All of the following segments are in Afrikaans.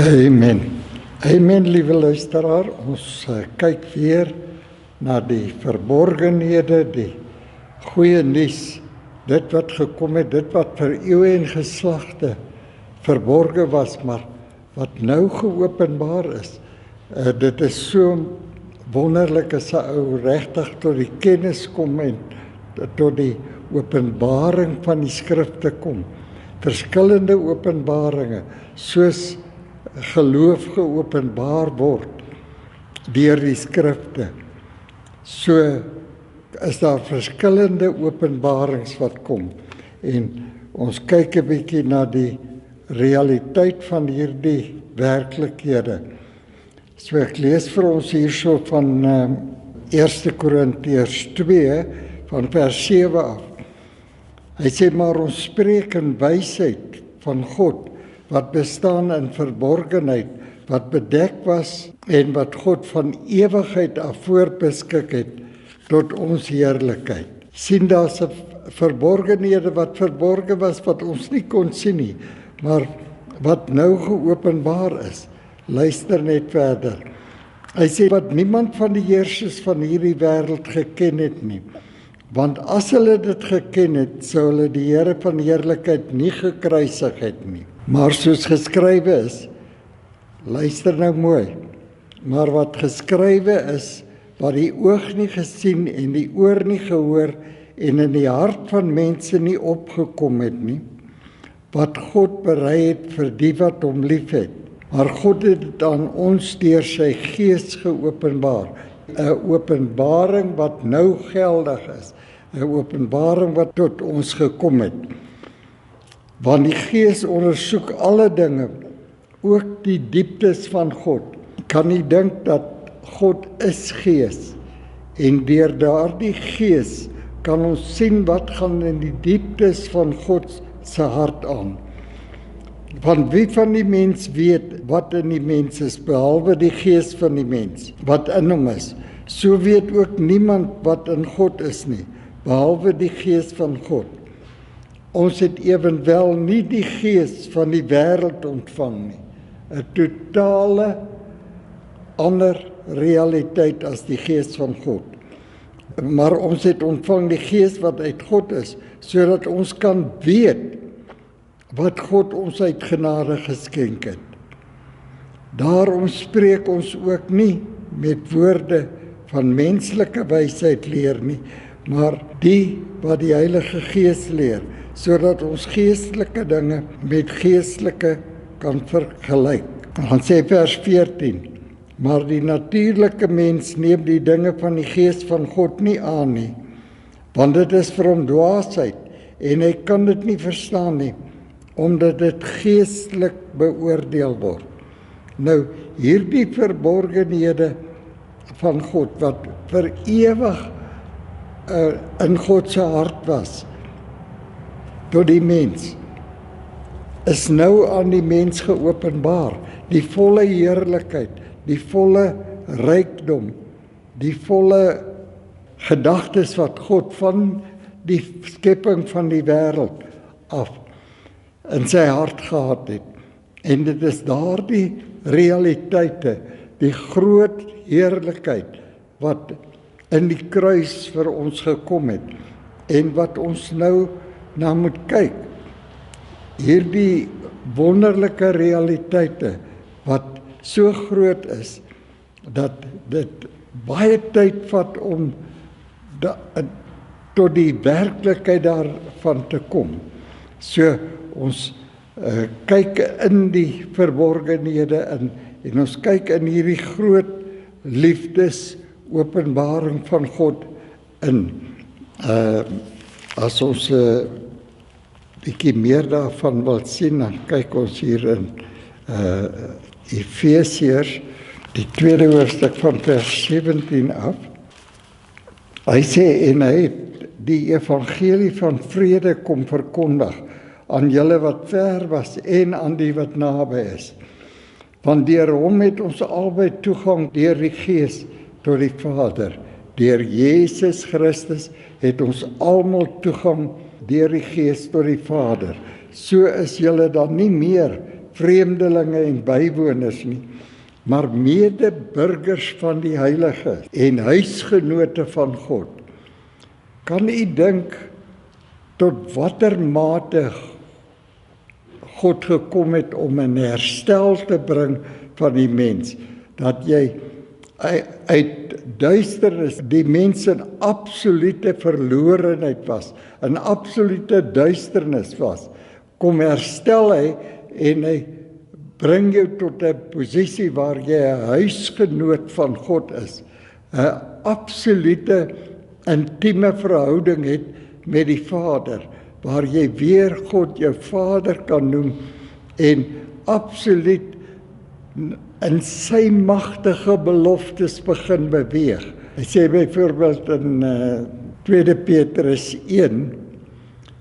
Amen. Amen, liewe luisteraar. Ons kyk weer na die verborgenhede, die goeie nuus, dit wat gekom het, dit wat vir eeue en geslagte verborge was, maar wat nou geopenbaar is. Dit is so wonderlik as 'n ou regtig tot die kennis kom en tot die openbaring van die skrifte kom. Verskillende openbaringe, soos geloof geopenbaar word deur die skrifte. So is daar verskillende openbarings wat kom. En ons kyk 'n bietjie na die realiteit van hierdie werklikhede. So ek lees vir ons hierso van 1 Korintiërs 2 van vers 7 af. Hy sê, maar ons spreek in wysheid van God, wat bestaan in verborgenheid, wat bedek was en wat God van ewigheid af voorbeskik het tot ons heerlikheid. Sien, daar's 'n verborgenhede wat verborge was, wat ons nie kon sien nie, maar wat nou geopenbaar is. Luister net verder. Hy sê, wat niemand van die heersers van hierdie wêreld geken het nie. Want as hulle dit geken het, sou hulle die Here van heerlikheid nie gekruisig het nie. Maar soos geskrywe is, luister nou mooi, maar wat geskrywe is, wat die oog nie gesien en die oor nie gehoor en in die hart van mense nie opgekom het nie, wat God berei het vir die wat hom liefhet. Maar God het dit aan ons deur sy Gees geopenbaar. 'n Openbaring wat nou geldig is. 'n Openbaring wat tot ons gekom het. Want die Gees ondersoek alle dinge, ook die dieptes van God. Kan nie dink dat God is Gees. En deur daardie Gees kan ons sien wat gaan in die dieptes van God se hart aan. Want wie van die mens weet wat in die mens is, behalwe die Gees van die mens, wat in hom is. So weet ook niemand wat in God is nie, behalwe die Gees van God. Ons het ewenwel nie die Gees van die wêreld ontvang nie. 'n Totale ander realiteit as die Gees van God. Maar ons het ontvang die Gees wat uit God is, sodat ons kan weet wat God ons uit genade geskenk het. Daarom spreek ons ook nie met woorde van menslike wysheid leer nie, maar die wat die Heilige Gees leer, sodat ons geestelike dinge met geestelike kan vergelyk. Dan sê vers 14, maar die natuurlike mens neem die dinge van die Gees van God nie aan nie, want dit is vir hom dwaasheid, en hy kan dit nie verstaan nie, omdat dit geestelik beoordeel word. Nou, hierdie verborgenhede van God, wat vir ewig in God se hart was, tot die mens, is nou aan die mens geopenbaar. Die volle heerlikheid, die volle rykdom, die volle gedagtes wat God van die skepping van die wêreld af in sy hart gehad het. En dit is daardie realiteite, die groot heerlikheid wat in die kruis vir ons gekom het en wat ons nou na moet kyk. Hierdie wonderlike realiteite wat so groot is dat dit baie tyd vat om tot die werklikheid daarvan te kom. So ons kyk in die verborgenhede in en ons kyk in hierdie groot liefdes openbaring van God in. As ons bietjie meer daarvan wil sien, dan kyk ons hier in Efesiërs, die 2de hoofstuk van vers 17 af. Hy sê, en hy het die evangelie van vrede kom verkondig aan julle wat ver was en aan die wat naby is. Want deur hom het ons albei toegang deur die Gees tot die Vader. Deur Jesus Christus het ons almal toegang deur die Gees tot die Vader. So is julle dan nie meer vreemdelinge en bywoners nie, maar medeburgers van die heiliges en huisgenote van God. Kan u dink tot watter mate God gekom het om 'n herstel te bring van die mens, dat jy uit duisternis die mens in absolute verlorenheid was, in absolute duisternis was, kom herstel hy en hy bring jou tot 'n posisie waar jy 'n huisgenoot van God is, 'n absolute intieme verhouding het met die Vader, waar jy weer God jou Vader kan noem en absoluut in sy magtige beloftes begin beweeg. Hy sê byvoorbeeld in 2 Petrus 1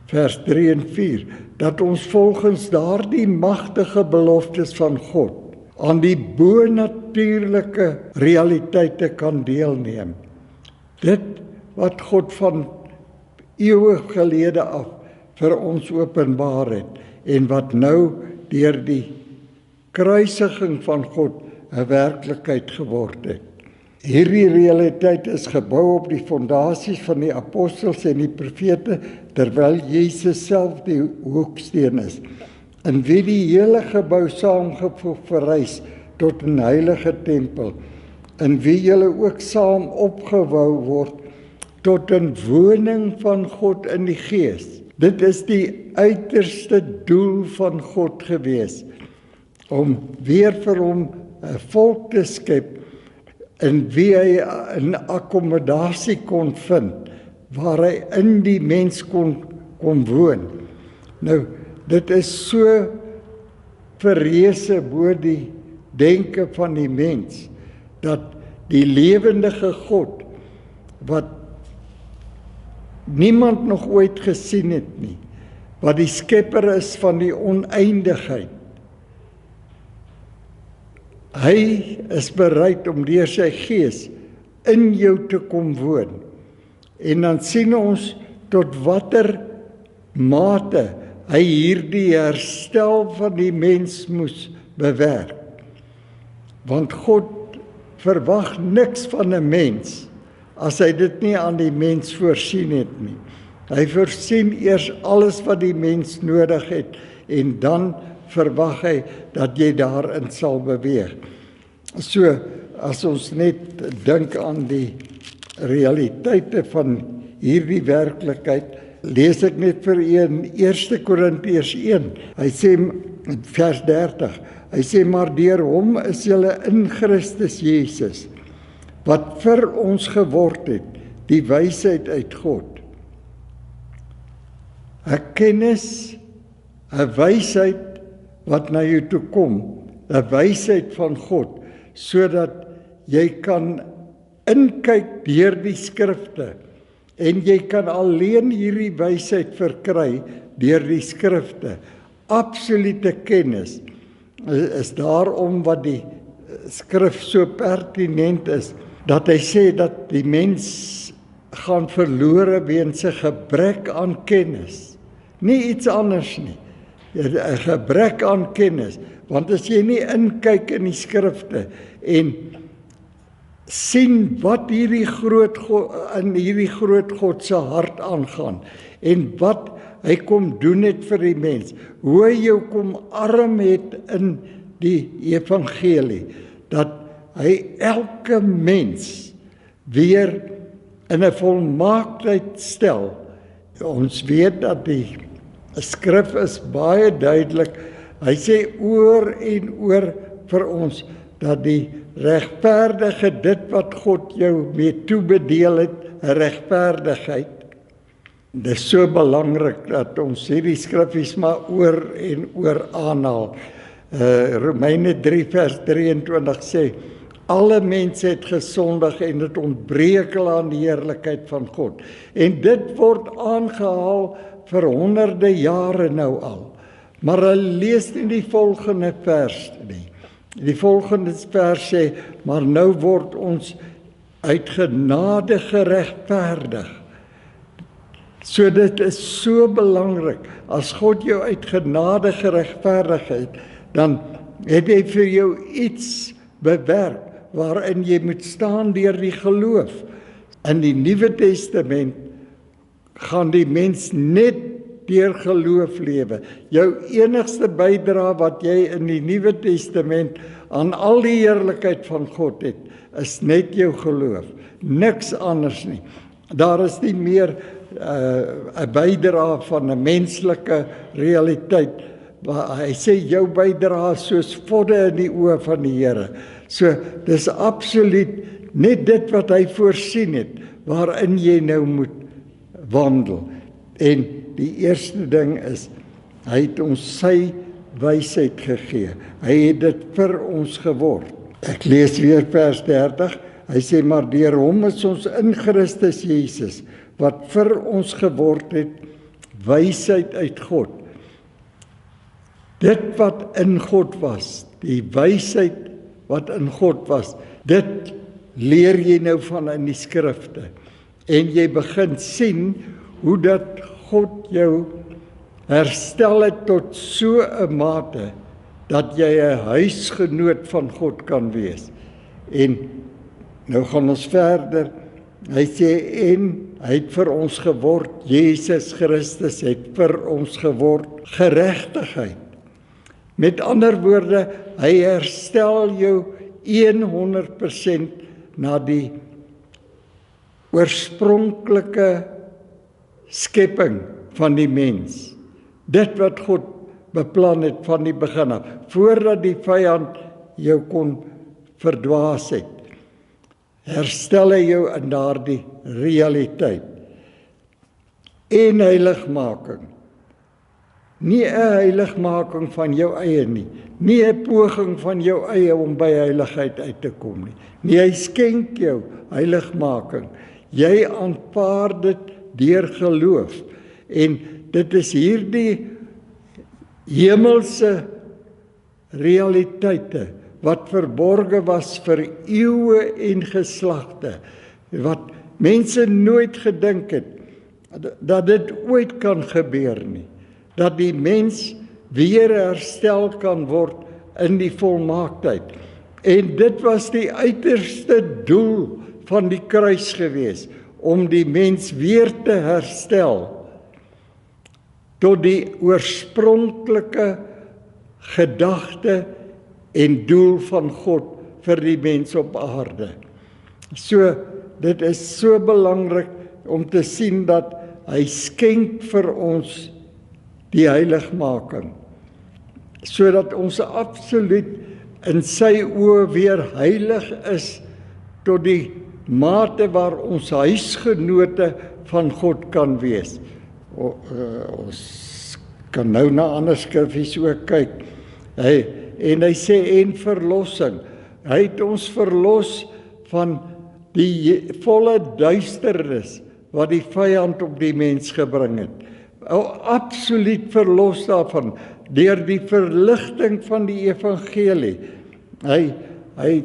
vers 3 en 4 dat ons volgens daardie magtige beloftes van God aan die bonatuurlike realiteite kan deelneem. Dit wat God van eeue gelede af vir ons openbaar het en wat nou deur die kruisiging van God 'n werklikheid geword het. Hierdie realiteit is gebou op die fondasies van die apostels en die profete, terwyl Jesus self die hoeksteen is, in wie die hele gebou saamgevoeg verrys tot 'n heilige tempel, in wie julle ook saam opgebou word tot 'n woning van God in die Gees. Dit is die uiterste doel van God gewees, om weer vir hom 'n volk te skep in wie hy 'n akkommodasie kon vind, waar hy in die mens kon woon. Nou, dit is so verreese bo die denke van die mens, dat die lewendige God, wat niemand nog ooit gesien het nie, wat die skepper is van die oneindigheid, hy is bereid om deur sy Gees in jou te kom woon. En dan sien ons tot watter mate hy hierdie herstel van die mens moes bewerk. Want God verwag niks van 'n mens as hy dit nie aan die mens voorsien het nie. Hy voorsien eers alles wat die mens nodig het en dan verwag hy dat jy daarin sal beweeg. So, as ons net dink aan die realiteite van hierdie werklikheid, lees ek net vir u in 1 Korintiërs 1. Hy sê in vers 30, hy sê, maar deur hom is julle in Christus Jesus, wat vir ons geword het, die wysheid uit God. 'n kennis, 'n wysheid wat na jou toe kom, 'n wysheid van God, sodat jy kan inkyk deur die skrifte, en jy kan alleen hierdie wysheid verkry deur die skrifte. Absolute kennis is daarom wat die skrif so pertinent is, dat hy sê dat die mens gaan verlore weens 'n gebrek aan kennis. Nie iets anders nie. 'n gebrek aan kennis, want as jy nie inkyk in die skrifte en sien wat hierdie groot God, in hierdie groot God se hart aangaan en wat hy kom doen het vir die mens, hoe hy jou kom arm het in die evangelie, dat hy elke mens weer in 'n volmaaktheid stel. Ons weet dat die skrif is baie duidelik. Hy sê oor en oor vir ons dat die regverdige, dit wat God jou mee toebedeel het, 'n regverdigheid. Dit is so belangrik dat ons hierdie skriffies maar oor en oor aanhaal. Romeine 3 vers 23 sê, alle mense het gesondig en dit ontbreek hulle aan die heerlikheid van God. En dit word aangehaal vir honderde jare nou al. Maar hulle lees nie die volgende vers nie. Die volgende vers sê, maar nou word ons uit genade geregverdig. So dit is so belangrik, as God jou uit genade geregverdig het, dan het hy vir jou iets bewerk waarin jy moet staan deur die geloof. In die Nuwe Testament gaan die mens net deur geloof lewe. Jou enigste bydrae wat jy in die Nuwe Testament aan al die heerlikheid van God het, is net jou geloof. Niks anders nie. Daar is nie meer 'n bydrae van 'n menslike realiteit. Hy sê jou bydrae is soos vodde in die oë van die Here. So, dis absoluut net dit wat hy voorsien het, waarin jy nou moet wandel. En die eerste ding is, hy het ons sy wysheid gegee. Hy het dit vir ons geword. Ek lees weer vers 30. Hy sê, maar deur hom is ons in Christus Jesus, wat vir ons geword het, wysheid uit God. Dit wat in God was, die wysheid wat in God was, dit leer jy nou van in die skrifte. En jy begin sien hoe dat God jou herstel het tot so 'n mate, dat jy 'n huisgenoot van God kan wees. En nou gaan ons verder. Hy sê, en hy het vir ons geword, Jesus Christus het vir ons geword, geregtigheid. Met ander woorde, hy herstel jou 100% na die oorspronklike skepping van die mens. Dit wat God beplan het van die begin af, voordat die vyand jou kon verdwaas het. Herstel hy jou in daardie realiteit. En heiligmaking. Nie 'n heiligmaking van jou eie nie. Nie 'n poging van jou eie om by heiligheid uit te kom nie. Nee, hy skenk jou heiligmaking. Jy aanvaar dit deur geloof. En dit is hierdie hemelse realiteite wat verborge was vir eeue en geslagte, wat mense nooit gedink het dat dit ooit kan gebeur nie, dat die mens weer herstel kan word in die volmaaktheid. En dit was die uiterste doel van die kruis gewees, om die mens weer te herstel tot die oorspronklike gedagte en doel van God vir die mens op aarde. So, dit is so belangrik om te sien dat hy skenk vir ons die heiligmaking, sodat ons absoluut in sy oë weer heilig is tot die mate waar ons huisgenote van God kan wees. Ons kan nou na ander skriffies ook kyk. En hy sê, en verlossing. Hy het ons verlos van die volle duisternis wat die vyand op die mens gebring het. Absoluut verlos daarvan, deur die verligting van die evangelie. Hy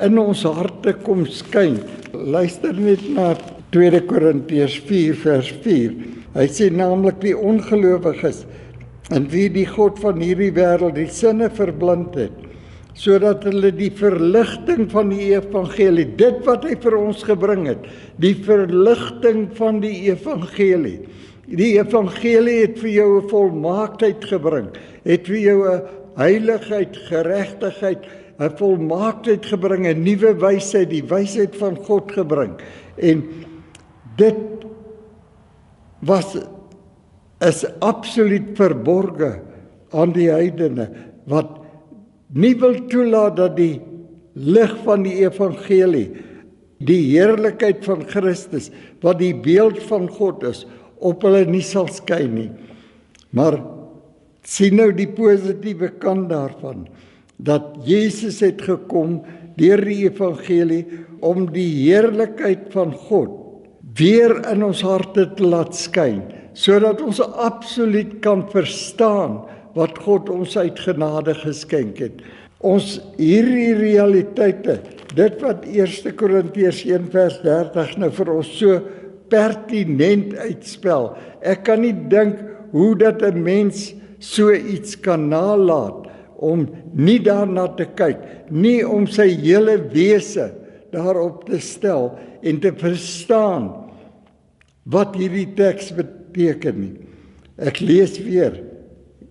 in ons harte kom skyn. Luister net na 2 Korintiërs 4 vers 4. Hy sê naamlik die ongelowiges, in wie die God van hierdie wêreld die sinne verblind het, sodat hulle die verligting van die evangelie, dit wat hy vir ons gebring het, die verligting van die evangelie. Die evangelie het vir jou 'n volmaaktheid gebring, het vir jou 'n heiligheid, geregtigheid, 'n volmaaktheid gebring, 'n nuwe wysheid, die wysheid van God gebring. En dit is absoluut verborge aan die heidene, wat nie wil toelaat dat die lig van die evangelie, die heerlikheid van Christus, wat die beeld van God is, op hulle nie sal skyn nie. Maar sien nou die positiewe kant daarvan, dat Jesus het gekom deur die evangelie om die heerlikheid van God weer in ons harte te laat skyn, sodat ons absoluut kan verstaan wat God ons uit genade geskenk het. Ons hierdie realiteite, dit wat 1 Korintiërs 1 vers 30 nou vir ons so pertinent uitspel. Ek kan nie dink hoe dat 'n mens so iets kan nalat om nie daarna te kyk, nie om sy hele wese daarop te stel en te verstaan wat hierdie teks beteken nie. Ek lees weer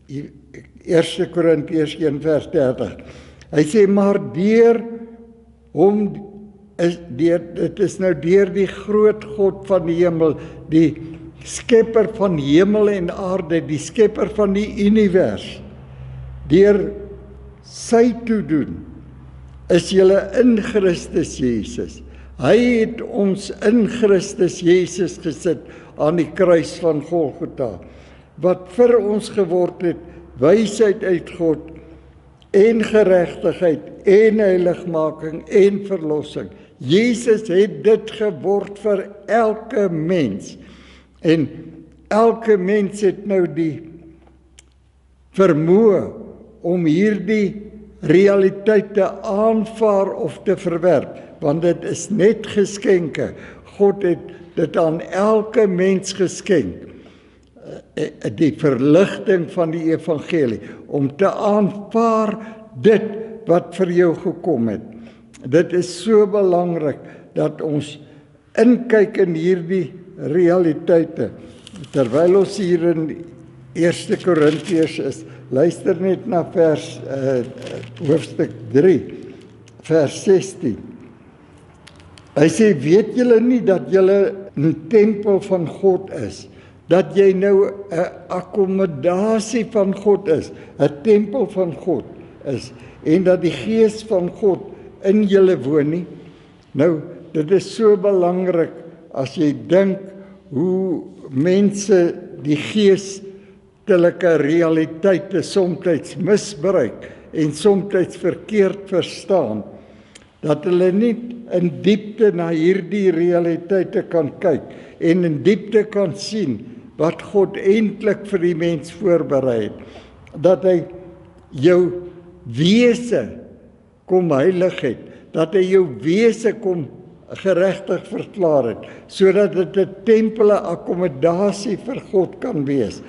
1 Korintiërs 1 vers 30. Hy sê, maar deur hom dit is nou deur die groot God van die hemel, die skepper van hemel en aarde, die skepper van die univers, deur sy toedoen, is julle in Christus Jesus. Hy het ons in Christus Jesus gesit aan die kruis van Golgotha, wat vir ons geword het, wysheid uit God, en geregtigheid, en heiligmaking, en verlossing. Jesus het dit geword vir elke mens, en elke mens het nou die vermoë om hierdie realiteite aanvaar of te verwerp, want dit is net geskenke. God het dit aan elke mens geskenk, die verligting van die evangelie, om te aanvaar dit wat vir jou gekom het. Dit is so belangrik dat ons inkyk in hierdie realiteite. Terwyl ons hier in 1 Korintiërs is, luister net na hoofstuk 3, vers 16. Hy sê, weet julle nie dat julle 'n tempel van God is? Dat jy nou 'n akkommodasie van God is, 'n tempel van God is, en dat die Gees van God in julle woon nie? Nou, dit is so belangrik as jy dink hoe mense die geestelike realiteite soms misbruik en soms verkeerd verstaan, dat hulle nie in diepte na hierdie realiteite kan kyk en in diepte kan sien wat God eintlik vir die mens voorberei het, dat hy jou wese kom heilig het, dat hy jou wese kom geregtig verklaar het, sodat dit 'n tempel, 'n akkommodasie vir God kan wees.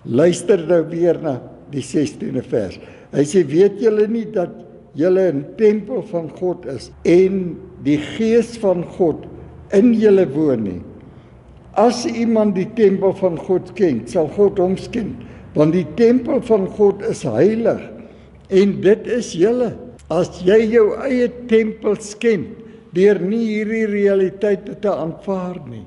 Luister nou weer na die 16de vers. Hy sê, weet julle nie dat julle 'n tempel van God is en die Gees van God in julle woon nie? As iemand die tempel van God ken, sal God hom ken, want die tempel van God is heilig en dit is julle. As jy jou eie tempel ken, deur nie hierdie realiteite te aanvaar nie,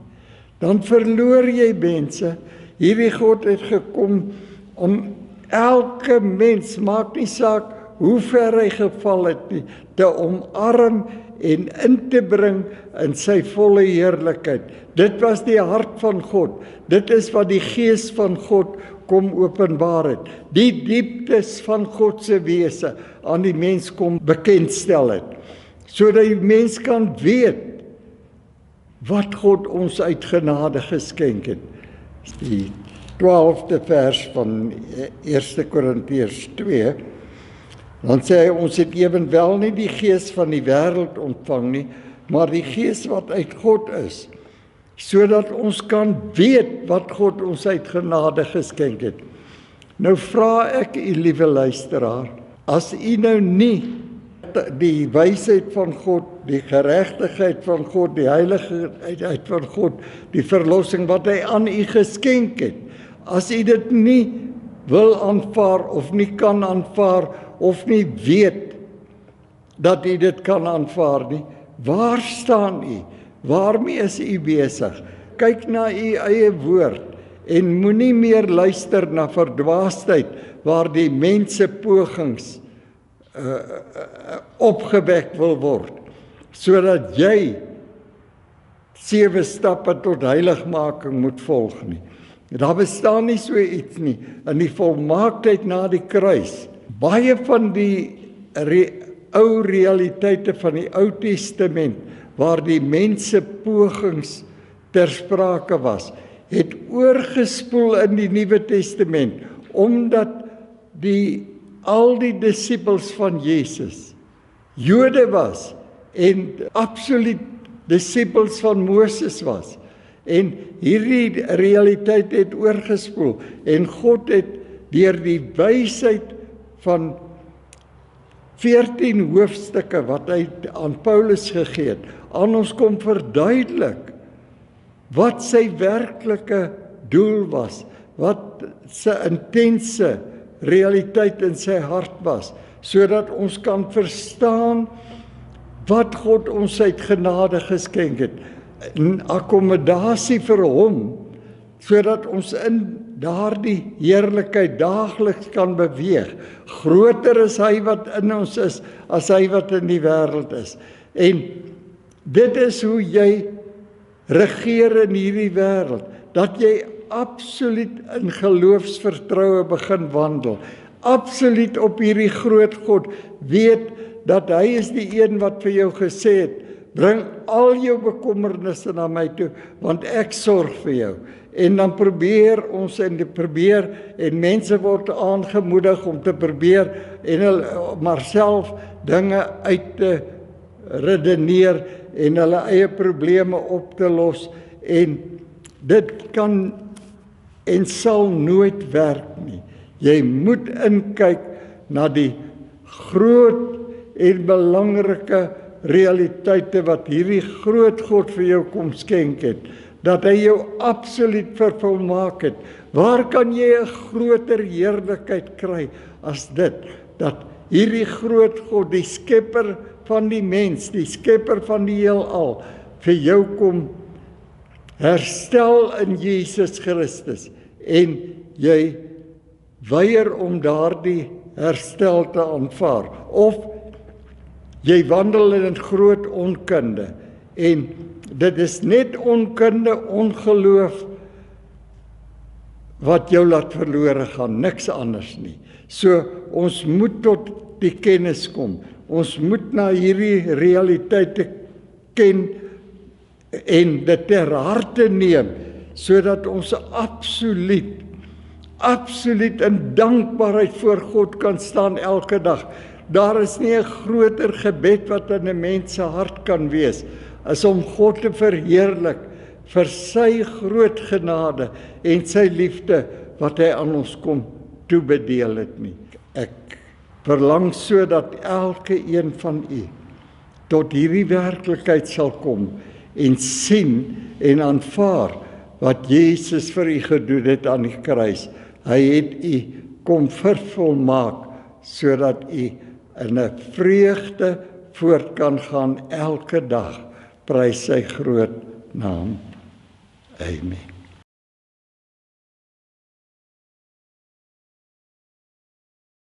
dan verloor jy mense. Hierdie God het gekom om elke mens, maak nie saak hoe ver hy geval het nie, te omarm en in te bring in sy volle heerlikheid. Dit was die hart van God. Dit is wat die Gees van God kom openbaar het. Die dieptes van God se wese aan die mens kom bekendstel het, sodat die mens kan weet wat God ons uit genade geskenk het. Die 12de vers van 1 Korintiërs 2, dan sê hy, ons het ewenwel nie die gees van die wêreld ontvang nie, maar die Gees wat uit God is, sodat ons kan weet wat God ons uit genade geskenk het. Nou vra ek u, liewe luisteraar, as u nou nie die wysheid van God, die geregtigheid van God, die heiligheid van God, die verlossing wat hy aan u geskenk het, as u dit nie wil aanvaar of nie kan aanvaar of nie weet dat u dit kan aanvaar nie, waar staan u? Waarmee is u besig? Kyk na u eie woord en moenie meer luister na verdwaasheid waar die mense pogings opgewek wil word, sodat jy 7 stappe tot heiligmaking moet volg nie. Daar bestaan nie so iets nie. In die volmaaktheid na die kruis, baie van die ou realiteite van die Ou Testament, waar die mense pogings ter sprake was, het oorgespoel in die Nuwe Testament, omdat al die disippels van Jesus Jode was en absoluut disippels van Moses was. En hierdie realiteit het oorgespoel en God het deur die wysheid van 14 hoofstukke wat hy aan Paulus gegee het, aan ons kom verduidelik wat sy werklike doel was, wat sy intense realiteit in sy hart was, sodat ons kan verstaan wat God ons uit genade geskenk het, in akkommodasie vir hom, sodat ons in daardie heerlikheid daagliks kan beweeg. Groter is hy wat in ons is, as hy wat in die wêreld is. En dit is hoe jy regeer in hierdie wêreld, dat jy absoluut in geloofsvertroue begin wandel, absoluut op hierdie groot God, weet dat hy is die een wat vir jou gesê het, bring al jou bekommernisse na my toe, want ek sorg vir jou. En dan probeer ons en mense word aangemoedig om te probeer en maar self dinge uit te redeneer en hulle eie probleme op te los, en dit kan en sal nooit werk nie. Jy moet inkyk na die groot en belangrike realiteite wat hierdie groot God vir jou kom skenk het, dat hy jou absoluut vervolmaak het. Waar kan jy 'n groter heerlikheid kry as dit, dat hierdie groot God, die skepper van die mens, die skepper van die heelal, vir jou kom herstel in Jesus Christus, en jy weier om daardie herstel te aanvaar, of jy wandel in groot onkunde, en dit is net onkunde, ongeloof, wat jou laat verlore gaan, niks anders nie. So, ons moet tot die kennis kom, ons moet na hierdie realiteite ken, en dit ter harte neem, sodat ons absoluut in dankbaarheid voor God kan staan elke dag. Daar is nie 'n groter gebed wat in 'n mens se hart kan wees, as om God te verheerlik vir sy groot genade en sy liefde wat hy aan ons kom toebedeel het nie. Ek verlang so dat elke een van u tot hierdie werklikheid sal kom en sien en aanvaar wat Jesus vir u gedoen het aan die kruis. Hy het u kom vervolmaak sodat u in 'n vreugde voort kan gaan elke dag. Prys sy groot naam. Amen.